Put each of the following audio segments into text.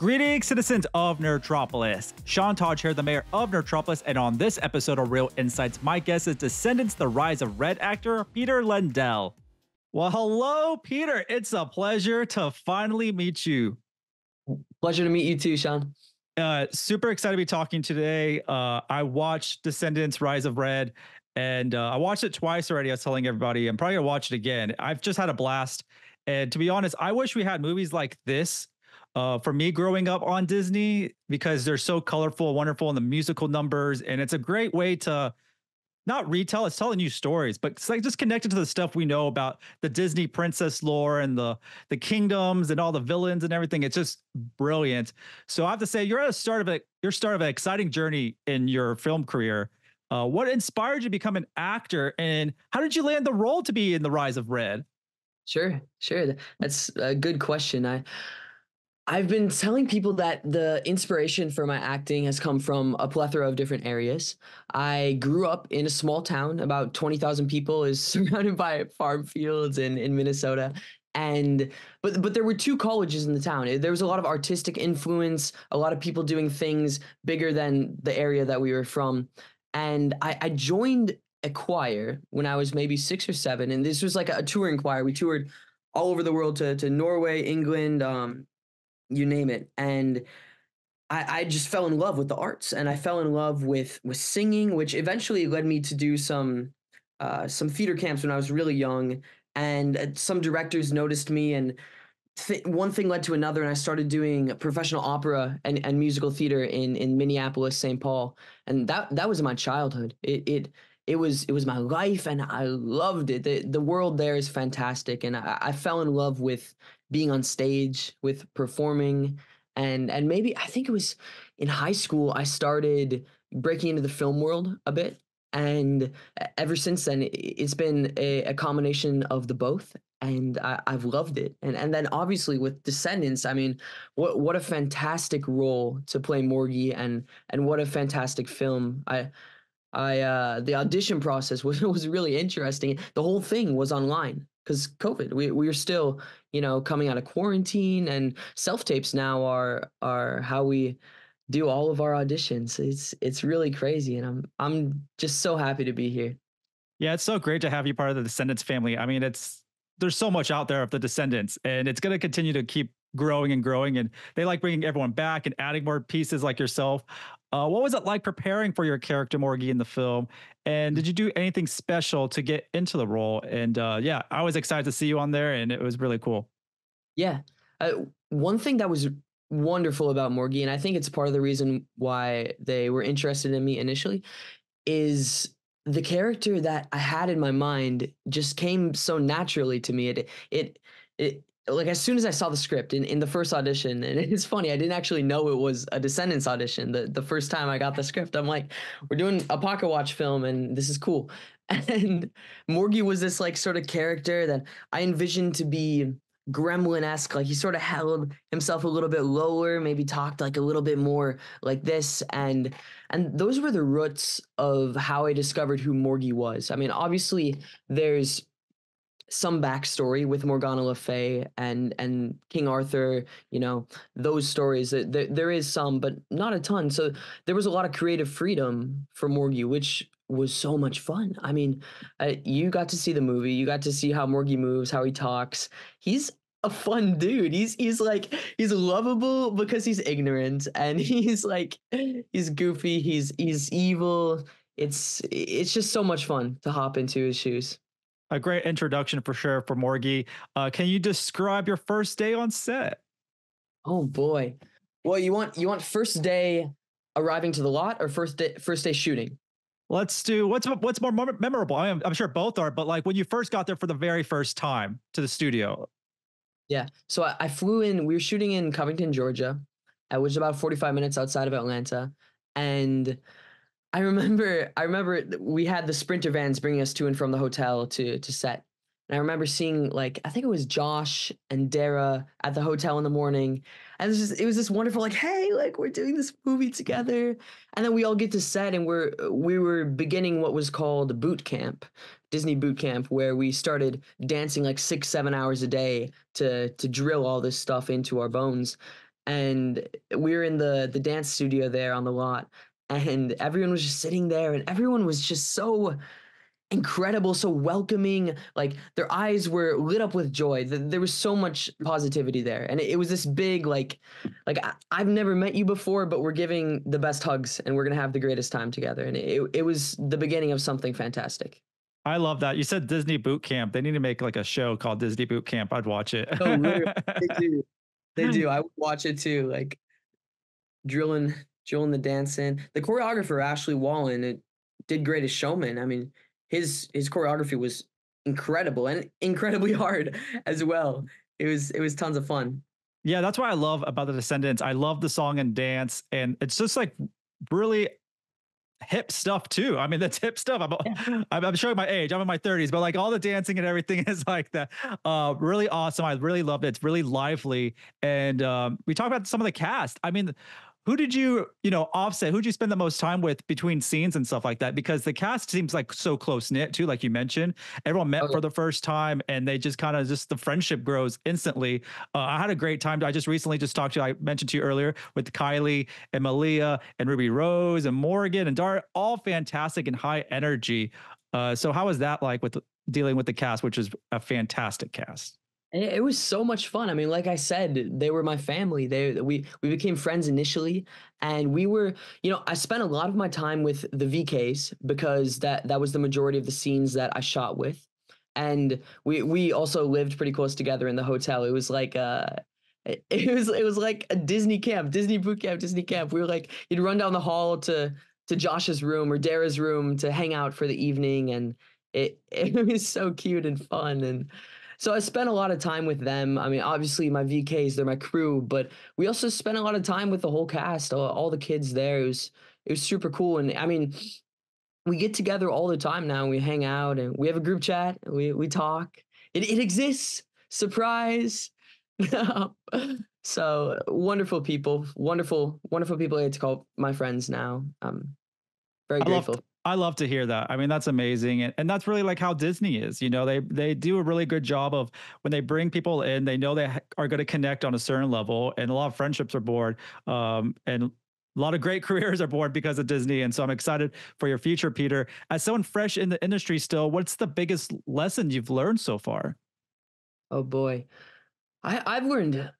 Greetings, citizens of Nerdtropolis. Sean Todd here, the mayor of Nerdtropolis, and on this episode of Real Insights, my guest is Descendants The Rise of Red actor Peder Lindell. Well, hello, Peter. It's a pleasure to finally meet you. Pleasure to meet you too, Sean. Super excited to be talking today. I watched Descendants Rise of Red, and I watched it twice already. I was telling everybody I'm probably gonna watch it again. I've just had a blast. And to be honest, I wish we had movies like this for me growing up on Disney because they're so colorful, wonderful, and the musical numbers. And it's a great way to not retell, it's telling you stories, but it's like just connected to the stuff we know about the Disney princess lore and the kingdoms and all the villains and everything. It's just brilliant. So I have to say, you're at the start of an exciting journey in your film career. What inspired you to become an actor, and how did you land the role to be in The Rise of Red? Sure. That's a good question. I've been telling people that the inspiration for my acting has come from a plethora of different areas. I grew up in a small town, about 20,000 people, is surrounded by farm fields in Minnesota. But there were two colleges in the town. There was a lot of artistic influence, a lot of people doing things bigger than the area that we were from. And I joined a choir when I was maybe 6 or 7. And this was like a touring choir. We toured all over the world to Norway, England, you name it. And I just fell in love with the arts, and I fell in love with singing, which eventually led me to do some theater camps when I was really young. And some directors noticed me, and one thing led to another, and I started doing professional opera and musical theater in Minneapolis, St. Paul. And that was my childhood. It was my life, and I loved it. The world there is fantastic, and I fell in love with being on stage, with performing, and maybe I think it was in high school I started breaking into the film world a bit, and ever since then it's been a combination of the both, and I've loved it. And then obviously with Descendants, I mean, what a fantastic role to play Morgi, and what a fantastic film. The audition process was really interesting. The whole thing was online because COVID. We were still, coming out of quarantine, and self-tapes now are how we do all of our auditions. It's really crazy, and I'm just so happy to be here. Yeah, it's so great to have you part of the Descendants family. I mean, there's so much out there of the Descendants, and it's going to continue to keep growing and growing. And they like bringing everyone back and adding more pieces like yourself. What was it like preparing for your character Morgi in the film? And did you do anything special to get into the role? And yeah, I was excited to see you on there, and it was really cool. Yeah. One thing that was wonderful about Morgi, and I think it's part of the reason why they were interested in me initially, is the character that I had in my mind just came so naturally to me. It like as soon as I saw the script in the first audition, and it's funny, I didn't actually know it was a Descendants audition. The first time I got the script, I'm like, we're doing a pocket watch film, and this is cool. And Morgi was this like sort of character that I envisioned to be gremlin-esque. Like he sort of held himself a little bit lower, maybe talked like a little bit more like this, and those were the roots of how I discovered who Morgi was. I mean, obviously there's some backstory with Morgana Le Fay and King Arthur, those stories. There is some, but not a ton. So there was a lot of creative freedom for Morgi, which was so much fun. I mean, you got to see the movie. You got to see how Morgi moves, how he talks. He's a fun dude. He's lovable because he's ignorant, and he's goofy. He's evil. It's just so much fun to hop into his shoes. A great introduction for sure for Morgi. Can you describe your first day on set? Oh boy. Well, you want first day arriving to the lot, or first day shooting? Let's do what's more memorable. I'm sure both are, but like when you first got there for the very first time to the studio. Yeah. So I flew in. We were shooting in Covington, Georgia, which is about 45 minutes outside of Atlanta, and I remember we had the Sprinter vans bringing us to and from the hotel to set. And I remember seeing, like, I think it was Josh and Dara at the hotel in the morning. And it was this wonderful, like, hey, like, we're doing this movie together. And then we all get to set, and we were beginning what was called boot camp, Disney boot camp, where we started dancing like 6-7 hours a day to drill all this stuff into our bones. and we were in the dance studio there on the lot, and everyone was just sitting there, and everyone was just so incredible, so welcoming. Like their eyes were lit up with joy. There was so much positivity there, and it was this big like I've never met you before, but we're giving the best hugs, and we're gonna have the greatest time together. And it was the beginning of something fantastic. I love that. You said Disney Boot Camp. They need to make like a show called Disney Boot Camp. I'd watch it. Oh, literally, they do. They do. I would watch it too. Like drilling, drilling the dance in. The choreographer Ashley Wallen, it did Greatest Showman. I mean, his choreography was incredible and incredibly hard as well. It was tons of fun. Yeah, that's what I love about the Descendants. I love the song and dance, and it's just like really hip stuff too. I mean, that's hip stuff. I'm showing my age. I'm in my 30s, but like all the dancing and everything is like that. Really awesome. I really loved it. It's really lively. And we talked about some of the cast. I mean, who did you, offset? Who did you spend the most time with between scenes and stuff like that? Because the cast seems like so close knit too, like you mentioned. Everyone met for the first time, and they just kind of the friendship grows instantly. I had a great time. I just recently just talked to you. I mentioned to you earlier with Kylie and Malia and Ruby Rose and Morgan and Dara, all fantastic and high energy. So how was that like with dealing with the cast, which is a fantastic cast? It was so much fun. I mean, like I said, they were my family. We became friends initially, and we were, I spent a lot of my time with the VKs because that was the majority of the scenes that I shot with. And we also lived pretty close together in the hotel. It was like it was like a Disney camp, Disney boot camp, Disney camp. We were like, you'd run down the hall to Josh's room or Dara's room to hang out for the evening, and it was so cute and fun. And so I spent a lot of time with them. I mean, obviously my VKs, they're my crew, but we also spent a lot of time with the whole cast, all the kids there. It was super cool. And I mean, we get together all the time now. And we hang out and we have a group chat. We talk. It exists. Surprise. So wonderful people, wonderful people I get to call my friends now. Very grateful. I love to hear that. I mean, that's amazing. And that's really like how Disney is. They do a really good job of when they bring people in, they know they are going to connect on a certain level, and a lot of friendships are born. And a lot of great careers are born because of Disney. And so I'm excited for your future, Peter. As someone fresh in the industry still, what's the biggest lesson you've learned so far? Oh boy. I've learned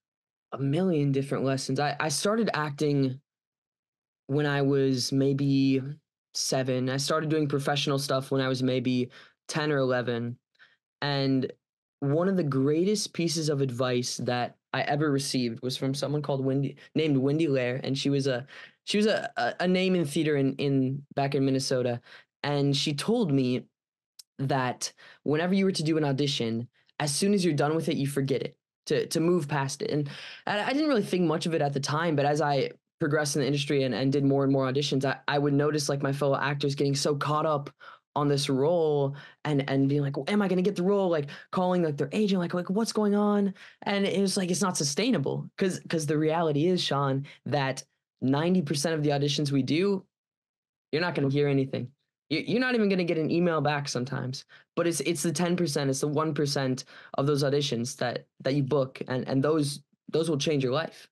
a million different lessons. I started acting when I was maybe 7. I started doing professional stuff when I was maybe 10 or 11. And one of the greatest pieces of advice that I ever received was from someone named Wendy Lair, and she was a name in theater in back in Minnesota. And she told me that whenever you were to do an audition, as soon as you're done with it, you forget it, to move past it. And I didn't really think much of it at the time, but as I progressed in the industry and did more and more auditions, I would notice like my fellow actors getting so caught up on this role and being like, well, am I going to get the role? Like calling like their agent, like what's going on? And it was like, it's not sustainable because the reality is, Sean, that 90% of the auditions we do, you're not going to hear anything. You're not even going to get an email back sometimes, but it's the 10%, it's the 1% of those auditions that you book, and those will change your life.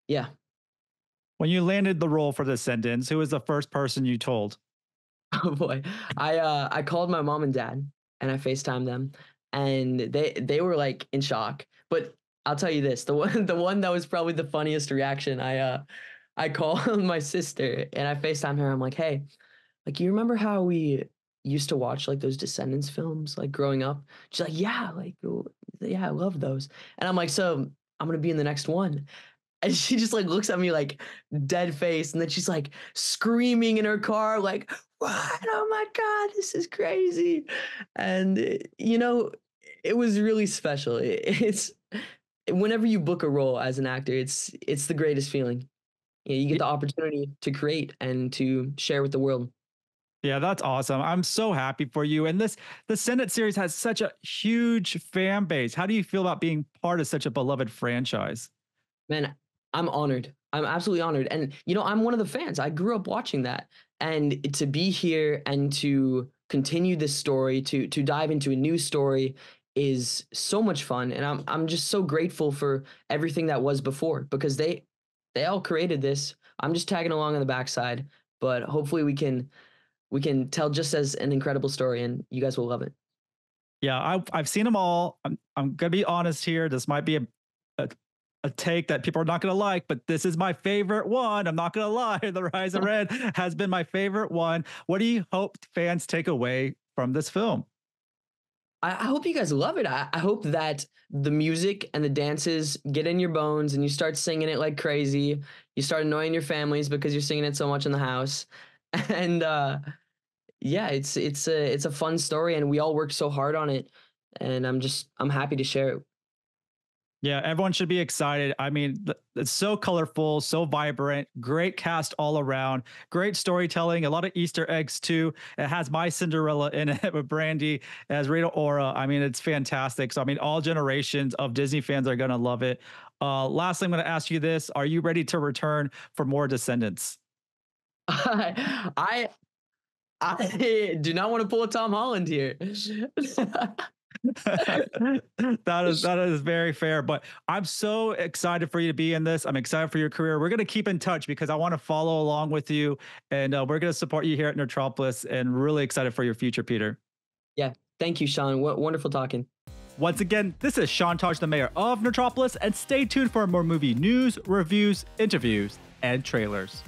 Yeah. When you landed the role for Descendants, who was the first person you told? Oh boy. I called my mom and dad and I FaceTimed them, and they were like in shock. But I'll tell you this, the one that was probably the funniest reaction, I called my sister and I FaceTime her. I'm like, hey, like, you remember how we used to watch like those Descendants films like growing up? She's like, yeah, like, yeah, I love those. And I'm like, so I'm gonna be in the next one. And she just like looks at me like dead face, and then she's like screaming in her car, like, what? Oh my God, this is crazy. And it was really special. It's whenever you book a role as an actor, it's the greatest feeling. You get the opportunity to create and to share with the world. Yeah, that's awesome. I'm so happy for you. And the Senate series has such a huge fan base. How do you feel about being part of such a beloved franchise? Man, I'm honored. I'm absolutely honored. And I'm one of the fans. I grew up watching that. And to be here and to continue this story, to dive into a new story, is so much fun, and I'm just so grateful for everything that was before because they all created this. I'm just tagging along on the backside, but hopefully we can tell just as an incredible story, and you guys will love it. Yeah, I've seen them all. I'm gonna be honest here. This might be a a take that people are not gonna like, but this is my favorite one. I'm not gonna lie. The Rise of Red has been my favorite one. What do you hope fans take away from this film? I hope you guys love it. I hope that the music and the dances get in your bones and you start singing it like crazy. You start annoying your families because you're singing it so much in the house. And yeah, it's a fun story and we all worked so hard on it. And I'm happy to share it. Yeah, everyone should be excited. I mean, it's so colorful, so vibrant, great cast all around, great storytelling, a lot of Easter eggs too. It has my Cinderella in it with Brandy as Rita Ora. I mean, it's fantastic. So, I mean, all generations of Disney fans are going to love it. Lastly, I'm going to ask you this. Are you ready to return for more Descendants? I I do not want to pull a Tom Holland here. That is very fair. But I'm so excited for you to be in this. I'm excited for your career. We're going to keep in touch because I want to follow along with you, and we're going to support you here at Nerdtropolis. And really excited for your future, Peter. Yeah, thank you, Sean. Wonderful talking. Once again, this is Sean Taj, the mayor of Nerdtropolis, and stay tuned for more movie news, reviews, interviews, and trailers.